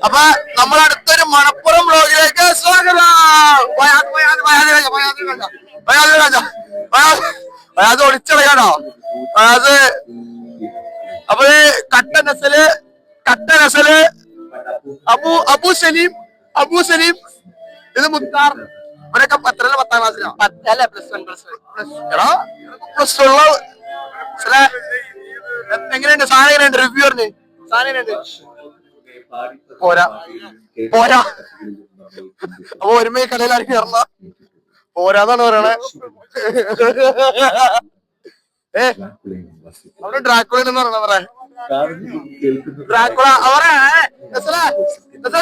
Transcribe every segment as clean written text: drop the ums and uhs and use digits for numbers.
അപ്പൊ നമ്മൾ അടുത്തൊരു മണപ്പുറം ബ്ലോഗിലേക്ക് സ്വാഗതം. അത് ഒളിച്ചടക്കാണോ അത്? അപ്പൊ കട്ട നസല് അബു സലീം ഇത് മുത്താർ. ഇവരൊക്കെ എത്രല്ല? 10ാം ക്ലാസ്സിലോ? അല്ല പ്ലസ് ഉള്ള. എങ്ങനെയുണ്ട് സാധനം? എങ്ങനെയുണ്ട് റിവ്യൂ? പറഞ്ഞ് സാധനം എങ്ങനെയുണ്ട്? പോരാ. അപ്പൊ ഒരുമ കടയിലാർക്ക് കയറണ പോരാന്നാണ് പറയണേ. അവിടെ ഡ്രാക്കുള എന്ന് പറയണ ഡ്രാക്കുള അവരെ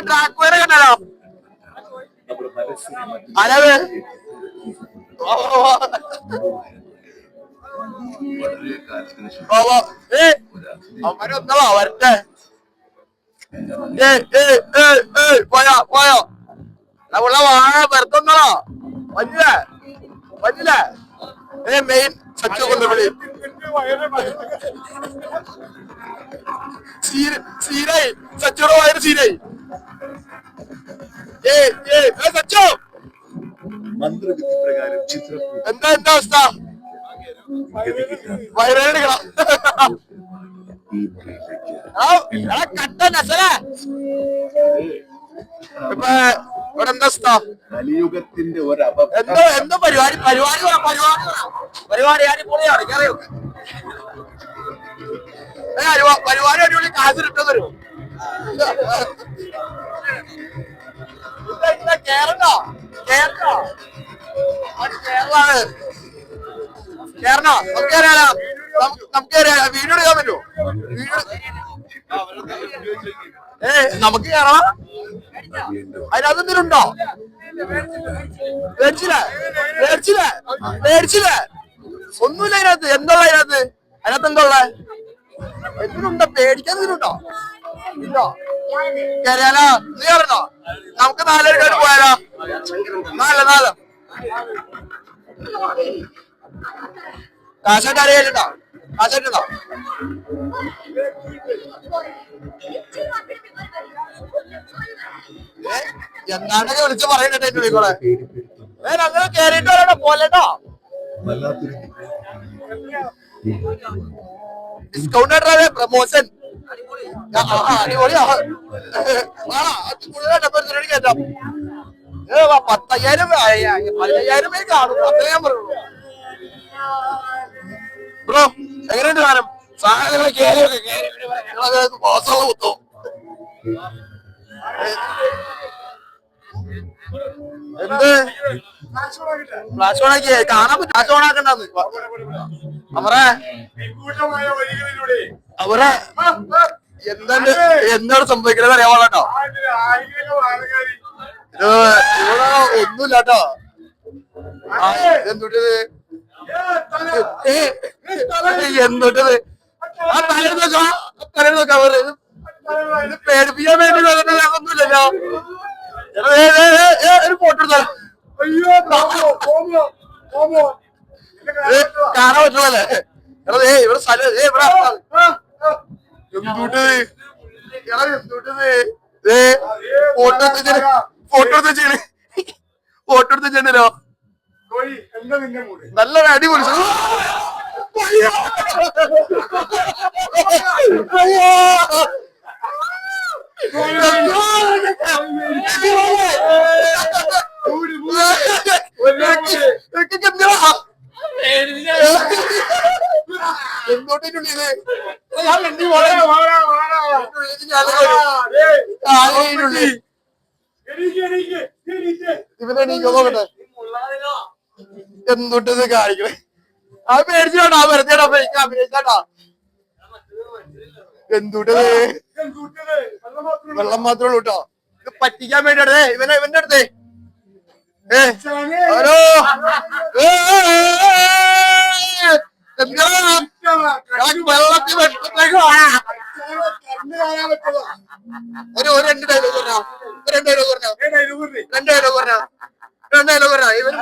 ഡ്രാക്കുളനെ കണ്ടാലോ? ആരാത്? അവരൊന്നോ വരട്ടെ. പോയോ ഉള്ള വാഴ വെറുതൊന്നോ വന്നില്ലേ? മെയിൻ സച്ചു കൊണ്ട് വിളി സീനായി. സച്ചുടെ വയറ് സീനായി. സച്ചു എന്താ അവസ്ഥ? വയറെടുക്കണം. കട്ട നസല ഇപ്പൊ ഇവിടെ എന്താ അവസ്ഥ? കലിയുഗത്തിന്റെ എന്തോ പരിപാടി അറിയോ? പരിപാടി അടിപൊളി. കാശ് ഇട്ടോ തരും. കേരളോ നമുക്ക് വീഡിയോ എടുക്കാൻ പറ്റുമോ? നമുക്ക് കയറാം. അതിനകത്ത് ഉണ്ടോ? മേടിച്ചില്ലേ? ഒന്നുമില്ല അതിനകത്ത്. എന്താ അതിനകത്ത് എന്താ ഉള്ളത്? എന്തിനുണ്ടോ? പേടിക്കാൻ എന്തിനുണ്ടോ? ഇല്ലോ കയറിയാലോ? നീ പറഞ്ഞോ? നമുക്ക് 4 പേർക്ക് പോയാലോ? 4 കാശായിട്ട് അറിയാലുണ്ടോ? കാശായിട്ടുണ്ടോ? എന്താണ്ടൊക്കെ വിളിച്ച് പറയണ്ടേ എന്റെ കൂടെ. ഞങ്ങള് കേറിയിട്ട് വരട്ടോ, പോലെട്ടോ. ഡിസ്കൗണ്ട് പ്രമോഷൻ അടിപൊളിയാ. 10,000 കേട്ടാം. 10,000 15,000 പേര് കാണും. അത്രേ ഞാൻ പറയുള്ളൂ. ബ്രോ എങ്ങനെയുണ്ട് സാധനം? സാധനങ്ങളെ കേറിയൊക്കെ മോശമുള്ള കുത്തോ? എന്ത് ഫ്ലാഷ് ഓണാക്കി കാണാൻ പറ്റും? ഫ്ലാഷ് ഓണാക്കണ്ടെന്ന് അവരെ എന്താണ് സംഭവിക്കുന്നത് അറിയാൻ കേട്ടോ. ഇവിടെ ഒന്നുമില്ല കേട്ടോ. എന്തുട്ടത് ആ തല നോക്കാം. ഇത് പേടിപ്പിക്കാൻ വേണ്ടി ഒന്നുമില്ലല്ലോ. ഒരു ഫോട്ടോ എടുത്താലോ? കാണാൻ പറ്റുന്നല്ലേ? ഇവിടെ സ്ഥലം ഇവിടെ എന്തുട്ടത് ഫോട്ടോ എടുത്ത് ചെന്നല്ലോ. നല്ലൊരു അടിപൊളി എന്തോട്ടുള്ളിത്? ഇവനെണീക്കോ നോക്കട്ടെ. എന്തൊട്ടത് കാണിക്കണേ? അത് പേടിച്ചോട്ടാ വെറുതെ അഭിനയിച്ചാട്ടാ. എന്തുട്ടത്? വെള്ളം മാത്രമേ ഉള്ളൂ കേട്ടോ. ഇത് പറ്റിക്കാൻ വേണ്ടിയാണേ ഇവന്റെ അടുത്തേ. ഹലോ വെള്ളത്തിൽ വെട്ടത്തേക്ക് ഒരു 2 ഡയലോഗ് പറഞ്ഞോ. 2 ഡയലോഗ് പറഞ്ഞോ. 2 ഡയലോഗ് പറഞ്ഞോ. 2 ഡയലോഗ് പറഞ്ഞോ. ഇവൻ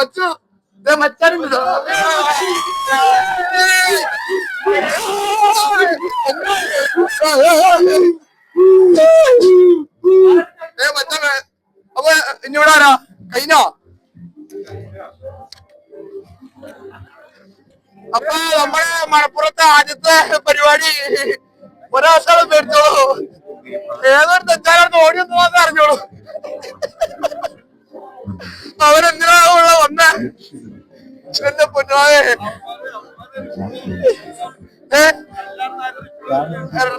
മച്ചു മച്ചാനുണ്ട് മച്ചാ അപ്പൊ ഇനിവിടെ ആരാ കഴിഞ്ഞോ? അപ്പൊ നമ്മുടെ മലപ്പുറത്തെ ആദ്യത്തെ പരിപാടി ഒരാശാളം മേടിച്ചോളൂ. ഏതൊരു തെറ്റാലും ഓടി ഒന്നും അറിഞ്ഞോളൂ. അവരെന്തിനാണുള്ള വന്ന എന്റെ പൊന്നാവേ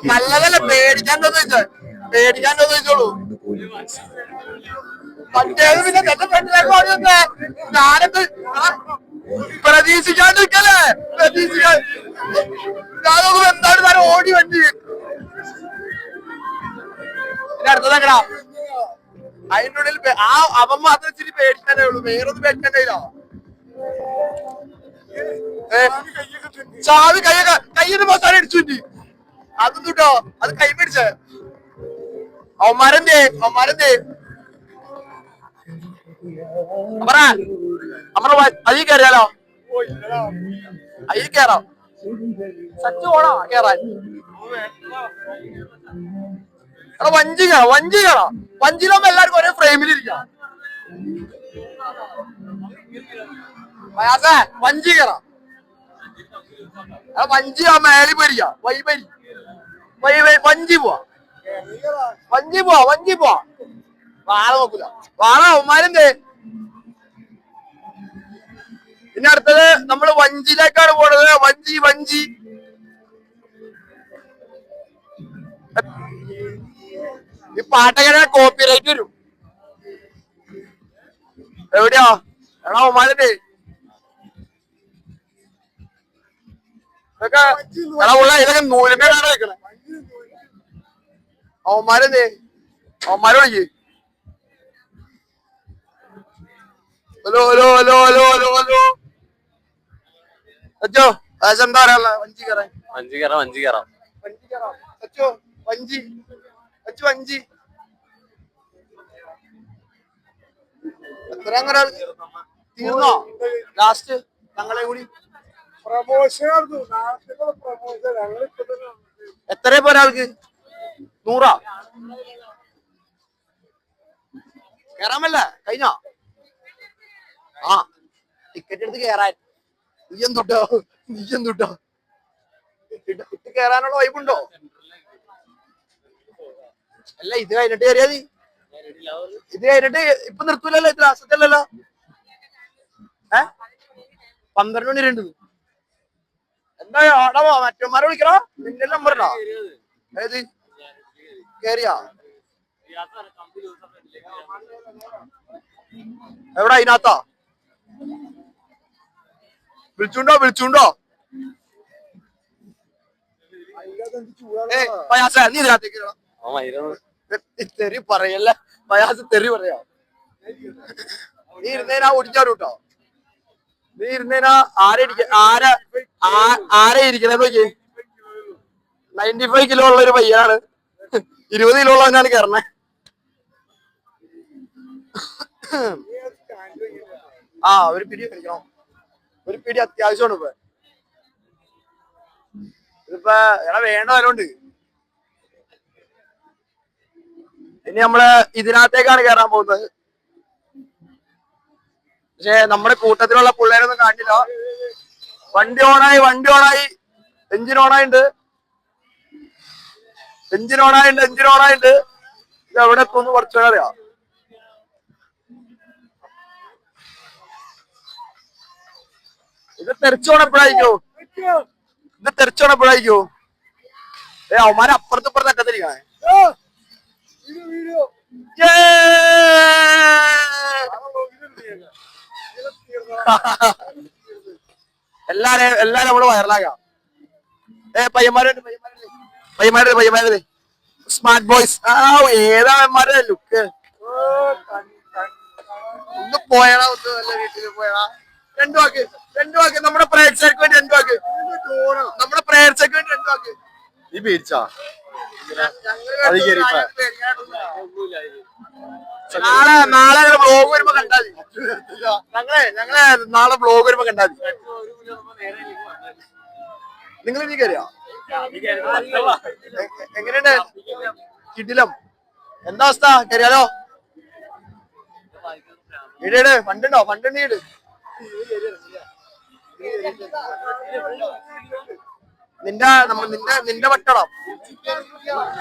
നല്ലതല്ല. പേടിക്കാണ്ടോ ചോദിച്ചോളൂ. മറ്റേത് പിന്നെ എന്റെ പെണ്ണിലേക്ക് ഓടി വന്നേ. ഞാനത് പ്രതീക്ഷിക്കാണ്ടിരിക്കല്ലേ? ഞാനൊന്നും എന്താണ് താരം ഓടി വണ്ടി. പിന്നെ അടുത്തതാക്കടാ അതിൻ്റെ ഉള്ളിൽ അവൻ മാത്രം ഇച്ചിരി പേടിക്കാനേ ഉള്ളൂ. വേറൊന്നും പേടിക്കണ്ടോ? ചാവി കയ്യിൽ മസാല അടിച്ചു. അതും കിട്ടോ അത് കൈ പിടിച്ചേ. അവന്മാരെന്തേ അയ്യ കയറിയാലോ? അയ്യ കേറാം. സച്ചു ഓടാ കേറാൻ. വഞ്ചി കയറാം. വഞ്ചിയിലാവുമ്പോ എല്ലാവർക്കും ഒരേ ഫ്രെയിമിലിരിക്കാം. വഞ്ചി കയറാം. വഞ്ചി ആ മേളി പോയിരിക്കാം. വഞ്ചി പോവാ. വാഴ നോക്കൂല. വാഴ അവന്മാരെന്തേ. പിന്നെ അടുത്തത് നമ്മള് വഞ്ചിയിലേക്കാണ് പോണത്. വഞ്ചി ഈ പാട്ടൊക്കെ കോപ്പിറൈറ്റ് വരും. എവിടെയാ എടാ അവന്മാരെ ഇതൊക്കെ നൂലിമേലാണ് വെക്കണേ. അവന്മാരെ വിളിക്ക്. ഹലോ അച്ചോ എന്താ പറയാ? വഞ്ചി കയറാം. അച്ചോ വഞ്ചി എത്ര അങ്ങനെ തീർന്നോ? ലാസ്റ്റ് ഞങ്ങളെ കൂടി എത്ര ഒരാൾക്ക്? 100 കേറാമല്ല കഴിഞ്ഞോ? ആ ടിക്കറ്റ് എടുത്ത് കേറാൻ. നീയും തൊട്ടോ ഇട്ട് കേറാനുള്ള വൈബുണ്ടോ? അല്ല ഇത് കഴിഞ്ഞിട്ട് കയറിയാ മതി. ഇത് കഴിഞ്ഞിട്ട് ഇപ്പൊ നിർത്തൂലല്ലോ. ഇത് ലാസ്റ്റല്ലല്ലോ. 12 മണി 2 എന്താ ആടവാ? മറ്റന്മാരെ വിളിക്കണോ? നിന്റെ നമ്പറിനാ? ഏത് കേറിയാ? എവിടെ? അതിനകത്താ? വിളിച്ചുണ്ടോ? നീ ഇതിനകത്തേക്ക് തെറി പറയല്ല. പയാസ് തെറി പറയാ. നീ ഇരുന്നേനാ ഓടിച്ചാലോ കേട്ടോ. നീ ഇരുന്നേനാ ആരെ ഇരിക്കണേ നോക്കി. 95 കിലോ ഉള്ള ഒരു പയ്യാണ്. 20 കിലോ ഉള്ളവനാണ് കയറണേ. ഒരു പിടി കളിക്കണം. ഒരു പിടി അത്യാവശ്യമാണ് ഇതിപ്പോ വേണ്ടവരുണ്ട്. ഇനി നമ്മള് ഇതിനകത്തേക്കാണ് കയറാൻ പോകുന്നത്. പക്ഷെ നമ്മുടെ കൂട്ടത്തിലുള്ള പിള്ളേരൊന്നും കാണില്ല. വണ്ടി ഓണായി. എഞ്ചിൻ ഓണായിണ്ട്. ഇത് എവിടെ എത്തുമെന്ന് കുറച്ചു അറിയാം. ഇത് തെറിച്ചോണപ്പോഴായിരിക്കോ? അവന്മാരെ അപ്പുറത്തിപ്പുറത്ത് അറ്റത്തിരിക്കണേ. എല്ലാരും നമ്മള് വൈറലാകാം. പയ്യന്മാരുടെ സ്മാർട്ട് ബോയ്സ്. ഏതാവന്മാരുടെ ലുക്ക്. ഒന്ന് പോയടാ. നല്ല വീട്ടിൽ പോയടാ. രണ്ടു വാക്ക് നമ്മുടെ പ്രേക്ഷകർക്ക് വേണ്ടി 2 വാക്ക്. നീ പേടിച്ചാ? നാളെ ബ്ലോഗ് വരുമ്പോ കണ്ടാൽ ഞങ്ങളെ നാളെ ബ്ലോഗ് വരുമ്പോ കണ്ടാൽ നിങ്ങൾ ഇനി കയറിയോ? എങ്ങനെയുണ്ട് കിടിലം? എന്താ അവസ്ഥ? കയറിയാലോ? ഇടേട് ഫണ്ടുണ്ടോ? ഫണ്ട് ഇട്. നിന്റെ കട്ടണം,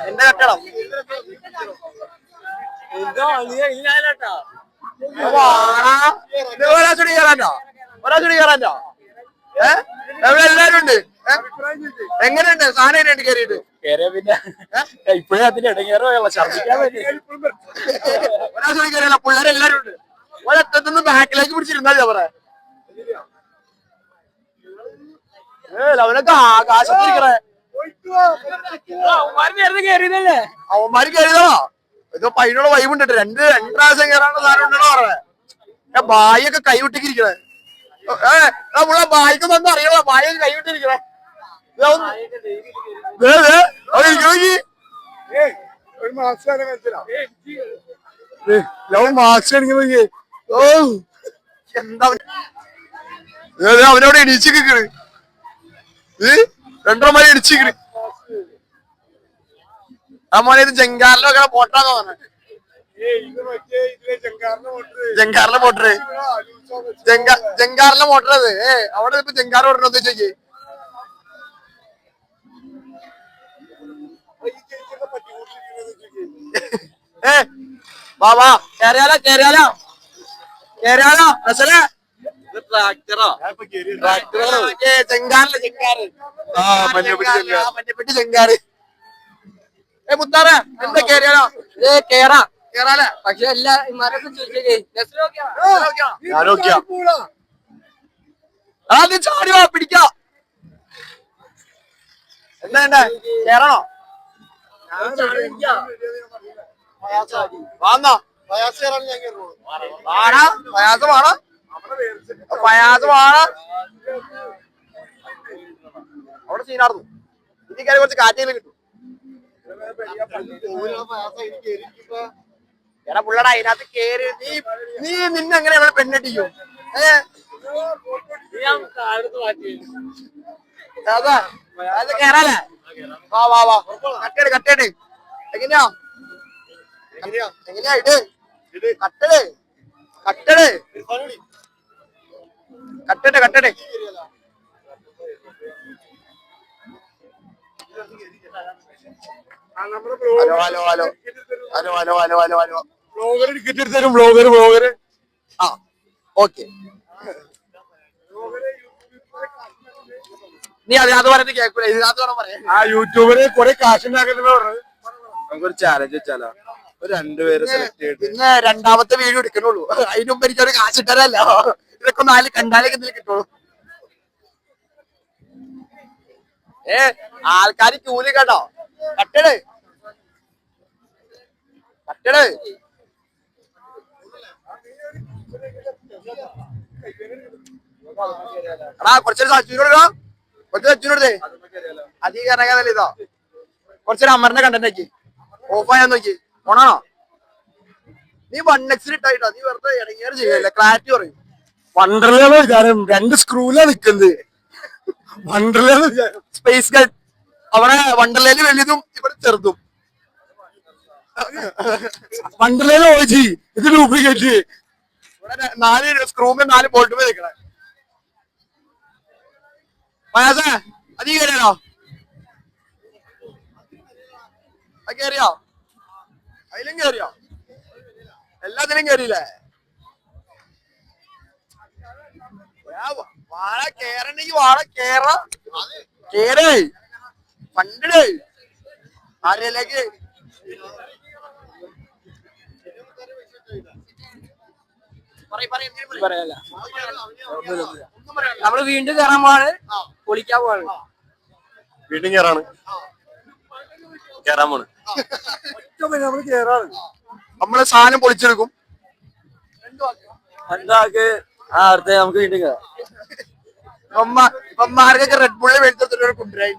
നിന്റെ കട്ടണം. ഒരാഴ്ച കയറാനോ? എവിടെ എല്ലാരും ഉണ്ട്? എങ്ങനെയുണ്ട് സാധനം? എങ്ങനെയുണ്ട് കയറിയിട്ട്? പിന്നെ ഇപ്പഴേ അതിന്റെ ഇടങ്ങേറുള്ള ഛർദിക്കാൻ വേണ്ടി ഒരാഴ്ച കയറിയല്ല, പിള്ളേരെല്ലാരും ഉണ്ട്. ഒരറ്റത്തുനിന്ന് ബാക്കിലേക്ക് പിടിച്ചിരുന്നാ പറയാ. അവനൊക്കെ ആകാശത്തിരിക്കണേ. കയറിയതല്ലേ അവന്മാര് കയറിയതാ. ഇതൊക്കെ പൈനുള്ള വൈബുണ്ട്. രണ്ട് പ്രാവശ്യം കയറാനുള്ള സാധനം ഉണ്ടോ പറയാ. ബായൊക്കെ കൈവിട്ടിരിക്കണേ. നമ്മളെ ബായിക്കൊന്നും അറിയണോ? ബായൊക്കെ കൈവിട്ടിരിക്കണേ. അവനവിടെ ഇടിച്ചിരിക്കണ്. രണ്ടരമാരി ഇടിച്ചിരിക്കണ്. ആ മോനെ ഇത് ജങ്കാറിലൊക്കെ പോട്ടാന്ന് പറഞ്ഞ. ജങ്കാറിലെ മോട്ടറ്, ജങ്കാറിലെ മോട്ടർ അത്. അവിടെ ഇപ്പൊ ജങ്കാർ ഓടണം ചോദിച്ചേക്ക്. വാ കേറിയാലോ റസലേ. മഞ്ഞപ്പെട്ടി ജങ്കാറ്. മുത്താറ എന്താ കേറിയാലോ? കേറാലേ? പക്ഷെ എല്ലാ ഇമാരൊക്കെ ചോദിച്ചേ ആദ്യം ചാടി വാ, പിടിക്കാം. എന്താ കേറണോ? വാന്നോ? പ്രയാസമാണോ? അവിടെ സീനാർന്നു. ഇനി കയറി കുറച്ച് കാറ്റെങ്കിലും കിട്ടും. എടാ പുള്ളടാ, അതിനകത്ത് കേറി നീ നിന്നെങ്ങനെ അവിടെ പെണ്ണട്ടിക്കും? കേറാലേ? വാ കട്ടേട്. എങ്ങനെയാ ഇട്. കട്ടട്. ഹലോ. ബ്ലോഗർ ടിക്കറ്റ് എടുത്ത് തരും. ബ്ലോഗർ. ആ ഓക്കെ. നീ അതിനകത്ത് പറഞ്ഞിട്ട് കേൾക്കൂല, ഇതിനകത്ത് വേണം പറയാൻ. ആ യൂട്യൂബില് കുറെ കാശ് ഉണ്ടാക്കുന്നത് പറഞ്ഞത്. നമുക്കൊരു ചാലഞ്ച് വെച്ചാലോ? ഒരു 2 പേരെ സെലക്ട് ചെയ്തിട്ട് പിന്നെ രണ്ടാമത്തെ വീഡിയോ എടുക്കണുള്ളൂ. അതിന് മുമ്പ് എനിക്കൊരു കാശ് ഇട്ടാരല്ല. ഇതൊക്കെ 4 കണ്ടാലേക്ക് എന്തെങ്കിലും കിട്ടുള്ളൂ. ആൾക്കാര് ക്യൂല് കേട്ടോ. കട്ടട്. എടാ കുറച്ചൊരു സച്ചിനോടേ അധികം ഇറങ്ങാതല്ലേ ഇതാ. കുറച്ചൊരു അമറിന്റെ കണ്ടന്റ് ഓഫായാ നോക്കി. ഓണാണോ? നീ 1x ഇട്ടായിട്ടാ. നീ വെറുതെ ഇടങ്ങേറ് ചെയ്യല്ലേ. ക്ലാരിറ്റി പറയും. വണ്ടർലാണ് വിചാരം. 2 സ്ക്രൂലാ നിക്കുന്നത്. വണ്ടർലാണ് സ്പേസ് ഗൺ. അവിടെ വണ്ടർലയില് വലിയതും ഇവിടെ ചെറുതും. വണ്ടർലയില് ഓജി, ഇത് ഡ്യൂപ്ലിക്കേറ്റ്. ഇവിടെ 4 സ്ക്രൂമേ 4 ബോൾട്ടുമേ നിൽക്കണേ. പയാസേ അതീ കയറിയാലോ? കേറിയോ? അതിലും കേറിയോ? എല്ലാത്തിലും കേറിയില്ലേ? വാഴ കേറണ്ടെങ്കി കേറേ പണ്ടേ ആരയിലേക്ക്. നമ്മള് വീണ്ടും കയറാൻ പോവാണ്, പൊളിക്കാൻ പോവാണ്. വീണ്ടും കേറാണ്. നമ്മള് സാധനം പൊളിച്ചെടുക്കും. അടുത്ത നമുക്ക് വീണ്ടും കയറാം. ഇപ്പന്മാർക്കൊക്കെ റെഡ് ബുള്ള് മേടിച്ചിട്ട് കൊണ്ടുവരാൻ